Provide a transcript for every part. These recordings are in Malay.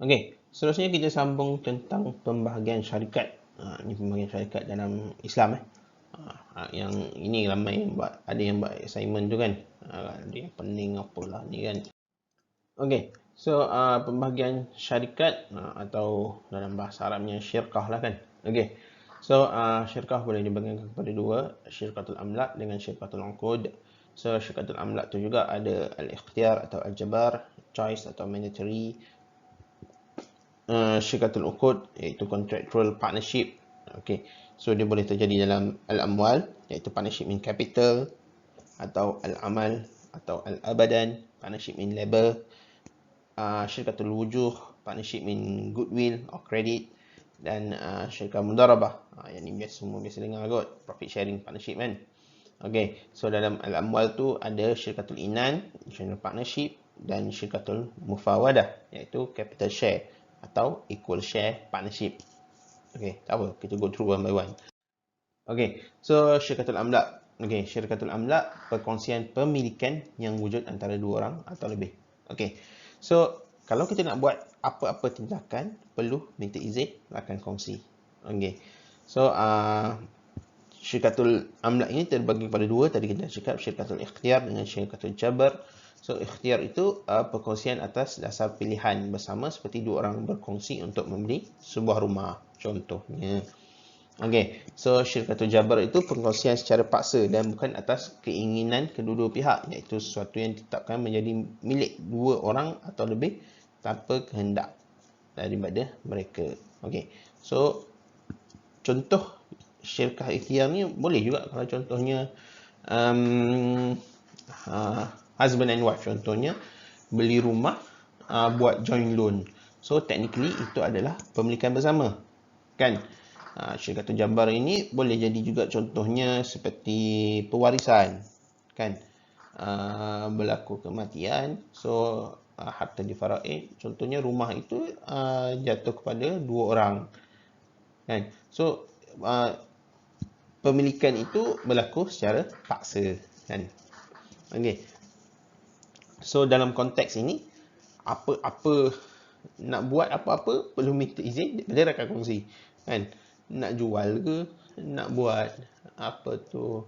Okey, seterusnya kita sambung tentang pembahagian syarikat. Ini pembahagian syarikat dalam Islam. Yang ini ramai yang buat, ada yang buat assignment tu kan. Ada yang pening apalah ni kan. Okey, so pembahagian syarikat atau dalam bahasa Arabnya syirkah lah kan. Okey, so syirkah boleh dibagi kepada dua, syirkatul amlak dengan syirkatul uqud. So syirkatul amlak tu juga ada al-ikhtiyar atau al-jabar, choice atau mandatory, syirkatul uqud iaitu contractual partnership. Okey, so dia boleh terjadi dalam al-amwal iaitu partnership in capital, atau al-amal atau al-abadan partnership in labor, syirkatul wujuh partnership in goodwill or credit, dan syirkah mudarabah yang ni semua biasa dengar kot, profit sharing partnership kan. Okey, so dalam al-amwal tu ada syirkatul inan, general partnership, dan syirkatul mufawadah iaitu capital share atau equal share partnership. Okey, tak apa, kita go through one by one. Okey, so syirkatul amlak. Okey, syirkatul amlak perkongsian pemilikan yang wujud antara dua orang atau lebih. Okey, so kalau kita nak buat apa-apa tindakan, perlu minta izin rakan kongsi. Okey, so syirkatul amlak ini terbagi kepada dua. Tadi kita cakap syirkatul ikhtiyar dengan syirkatul jabar. So ikhtiyar itu perkongsian atas dasar pilihan bersama, seperti dua orang berkongsi untuk membeli sebuah rumah contohnya. Okey, so syirkatul jabar itu perkongsian secara paksa dan bukan atas keinginan kedua-dua pihak, iaitu sesuatu yang ditetapkan menjadi milik dua orang atau lebih tanpa kehendak daripada mereka. Okey, so contoh syirkah ikhtiyar ni boleh juga kalau contohnya husband and wife, contohnya beli rumah buat joint loan. So technically itu adalah pemilikan bersama kan. Syirkatul jabar ini boleh jadi juga contohnya seperti pewarisan kan. Berlaku kematian, so harta difaraid, contohnya rumah itu jatuh kepada dua orang kan. So pemilikan itu berlaku secara paksa kan. Okey, so dalam konteks ini, apa-apa nak buat apa-apa perlu minta izin daripada rakan kongsi kan. Nak jual ke, nak buat apa tu,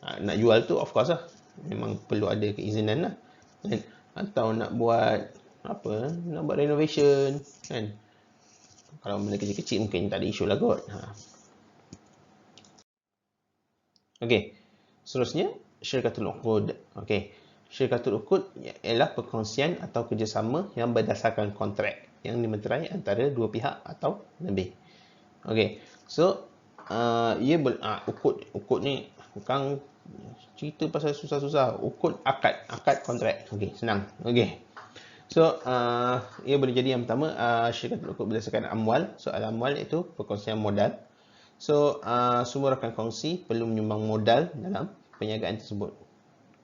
nak jual tu of course lah, memang perlu ada keizinan lah kan. Atau nak buat apa, nak buat renovation kan. Kalau benda kecil-kecil mungkin tak ada isu lah kot. Okey, seterusnya syirkatul uqud. Okey, syirkatul uqud ialah perkongsian atau kerjasama yang berdasarkan kontrak yang dimeterai antara dua pihak atau lebih. Okey, so uqud ni bukan cerita pasal susah-susah. Uqud akad kontrak. Okey, senang. Okey, so ia boleh jadi yang pertama, syirkatul uqud berdasarkan amwal. So al-amwal itu perkongsian modal. So semua rakan kongsi perlu menyumbang modal dalam perniagaan tersebut.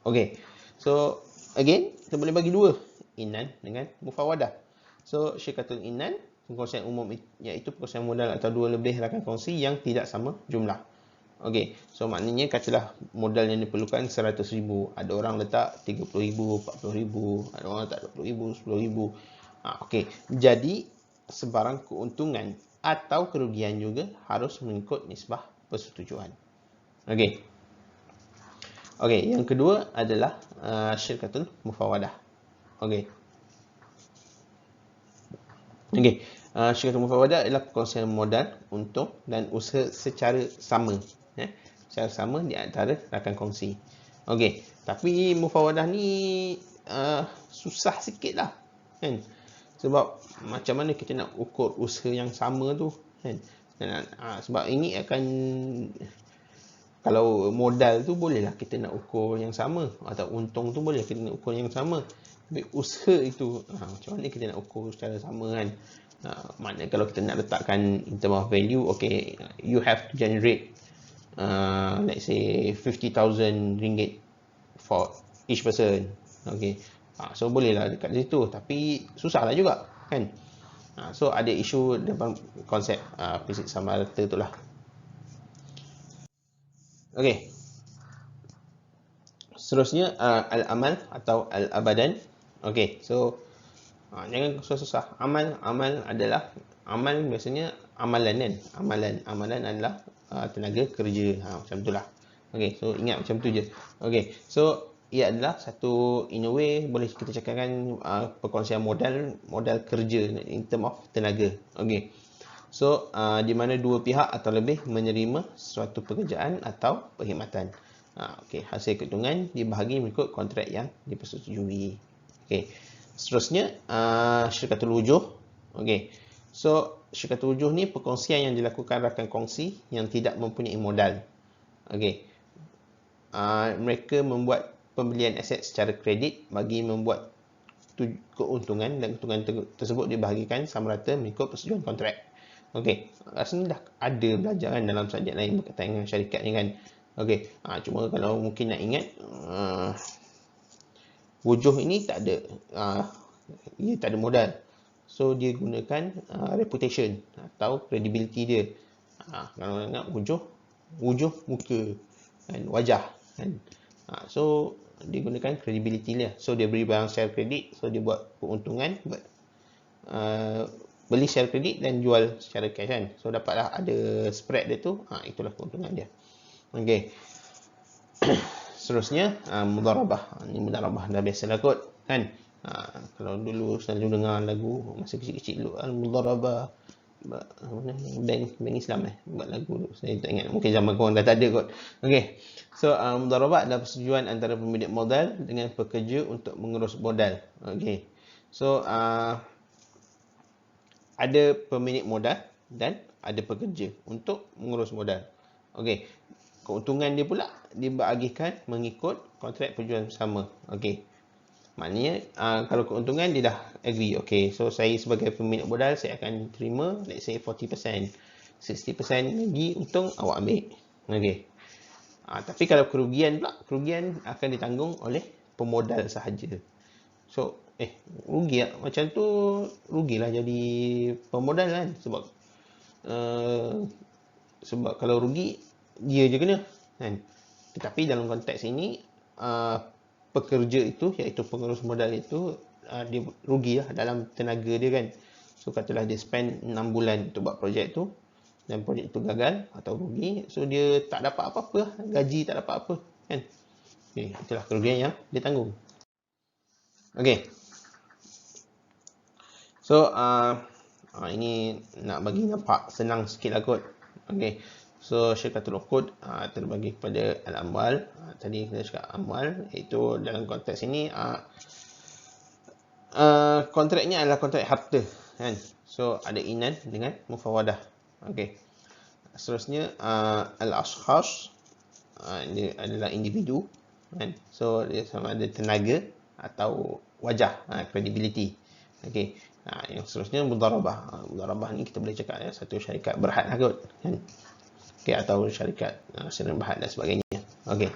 Okey, so again kita boleh bagi dua, inan dengan mufawadah. So syirkatul inan perkongsian umum iaitu perkongsian modal atau dua lebih rakan kongsi yang tidak sama jumlah. Okey, so maknanya katalah modal yang diperlukan 100,000, ada orang letak 30,000, 40,000, ada orang letak 20,000, 10,000. Okey, jadi sebarang keuntungan atau kerugian juga harus mengikut nisbah persetujuan. Okey. Okey, yang kedua adalah syirkatul mufawadah. Okey. Okey, syirkatul mufawadah ialah perkongsian modal, untung dan usaha secara sama, secara sama di antara rakan kongsi. Okey, tapi mufawadah ni susah sikit lah kan. Sebab macam mana kita nak ukur usaha yang sama tu kan. Sebab ini akan, kalau modal tu bolehlah kita nak ukur yang sama, atau untung tu boleh kita nak ukur yang sama. Tapi usaha itu macam mana kita nak ukur secara sama kan. Maknanya kalau kita nak letakkan in term of value, okay, you have to generate let's say 50,000 ringgit for each person. Okay, so bolehlah dekat situ, tapi susahlah juga kan. So ada isu dalam konsep prinsip sama rata tu lah. Okay, seterusnya al-amal atau al-abadan. Okay, so Jangan susah-susah. Amal adalah biasanya amalan kan. Amalan adalah tenaga kerja. Macam itulah. Okey, so ingat macam tu je. Okey, so ia adalah satu, in a way boleh kita cakapkan perkongsian modal kerja in term of tenaga. Okey. So di mana dua pihak atau lebih menerima suatu pekerjaan atau perkhidmatan. Okey, hasil keuntungan dibahagi mengikut kontrak yang dipersetujui. Okey. Seterusnya syirkatul wujuh. Okey. So syirkatul wujuh ni perkongsian yang dilakukan rakan kongsi yang tidak mempunyai modal. Okey. Mereka membuat pembelian aset secara kredit bagi membuat keuntungan, dan keuntungan tersebut dibahagikan sama rata mengikut persetujuan kontrak. Okey, rasanya dah ada belajar kan dalam subjek lain berkaitan dengan syarikat ni kan. Okey, cuma kalau mungkin nak ingat, wujuh ini tak ada, dia tak ada modal. So dia gunakan reputation atau credibility dia. Kalau nak wujuh muka kan, wajah kan. So dia gunakan credibility dia. So dia beri barang secara kredit, so dia buat keuntungan, beli secara kredit dan jual secara cash kan. So dapatlah ada spread dia tu, itulah keuntungan dia. Okey. Seterusnya mudharabah. Ni mudharabah dah biasa lah kot kan. Kalau dulu selalu dengar lagu masa kecil-kecil dulu, mudharabah bank Islam buat lagu dulu. Saya tak ingat, mungkin zaman korang dah tak ada kot. Okey. So mudharabah adalah persetujuan antara pemilik modal dengan pekerja untuk mengurus modal. Okey. So ada pemilik modal dan ada pekerja untuk mengurus modal. Okey. Keuntungan dia pula dibahagikan mengikut kontrak perjuangan bersama. Okey. Maknanya kalau keuntungan dia dah agree. Okey, so saya sebagai pemilik modal saya akan terima let's say 40%. 60% lagi untung awak ambil. Okey. Tapi kalau kerugian pula, kerugian akan ditanggung oleh pemodal sahaja. So, rugi lah. Macam tu rugilah jadi pemodal kan, sebab kalau rugi dia je kena kan. Tetapi dalam konteks ini pekerja itu, iaitu pengurus modal itu, dia rugilah dalam tenaga dia kan. So katalah dia spend 6 bulan untuk buat projek tu dan projek itu gagal atau rugi, so dia tak dapat apa-apa, gaji tak dapat apa kan. Itulah kerugian yang dia tanggung. Okey. So ini nak bagi nampak senang sikit lah kot. Okey. So syirkatul uqud terbagi kepada al-amwal. Tadi kita cakap amwal, iaitu dalam konteks ini kontraknya adalah kontrak harta kan. So ada inan dengan mufawadah. Okey. Seterusnya al-ashkhas, dia adalah individu kan. So dia sama ada tenaga atau wajah, credibility. Okey. Yang seterusnya mudharabah. Mudharabah ni kita boleh cakap satu syarikat berhad lah kot kan. Atau syarikat sirah berhad dan sebagainya. Okey.